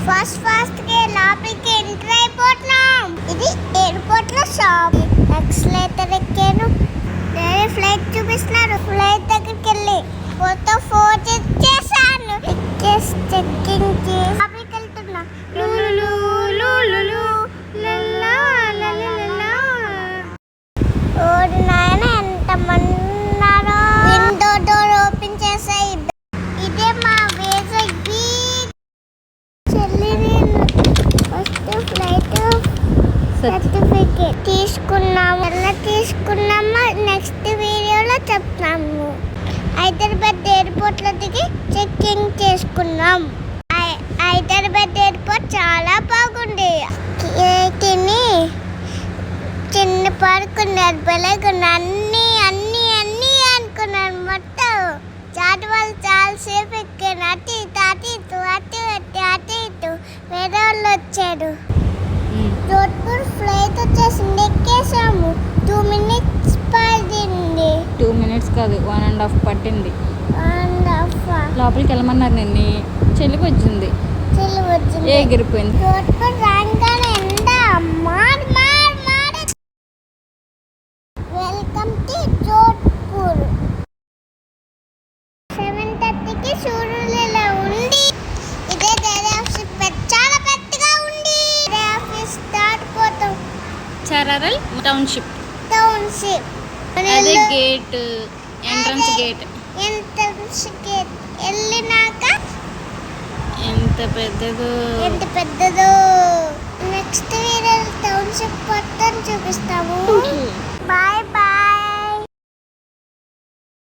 Fast గా లోపలికి enter అయిపోతున్నాం. ఇది ఎయిర్పోర్ట్ లో షాప్. ఎక్సలేటర్ ఎక్కాను. వేరే ఫ్లైట్ చూపిస్తున్నారు. ఫ్లైట్ దగ్గరికి వెళ్ళి ఫోటో చేశాను. చెక్కింగ్ చేసి లోపలికి వెళ్తున్నా. ఎంతమంది ఉన్నారో. విండో డోర్ ఓపెన్ చేసాయి. ఇదే మా ఫ్లైట్ సర్టిఫికేట్ తీసుకున్నాము. ఎలా తీసుకున్నామో నెక్స్ట్ వీడియోలో చెప్తాము. హైదరాబాద్ ఎయిర్పోర్ట్ లో దిగి చెక్కింగ్ చేసుకున్నాం. హైదరాబాద్ ఎయిర్పోర్ట్ చాలా బాగుంది. తిని చిన్న పార్క్ ఉన్నారు. బలగుంది. అన్నీ అనుకున్నాను. మొత్తం వాళ్ళు చాలాసేపు ఎక్కాను. అటు ఇటు వేరే వాళ్ళు వచ్చాడు. జోధ్పూర్ ఫ్లైట్ వచ్చేసింది. ఎక్కేసాము. 2 minutes పడింది. 2 minutes కాదు, 1.5 పట్టింది. 1.5 లోపలికి వెళ్ళమన్నారు. నిన్ను చెల్లికి వచ్చింది. ఎగిరిపోయింది. జోధ్పూర్ రాగానే ఎండ వెల్కమ్ టు జోధ్పూర్. 7:30కి సూర్యులలో ఉండి ఇదే చాలా పెద్దగా ఉంది. స్టార్ట్ పోతాం. చరరల్ టౌన్షిప్. అదే గేట్, ఎంట్రన్స్ గేట్. వెళ్ళినాక ఎంత పెద్దదో.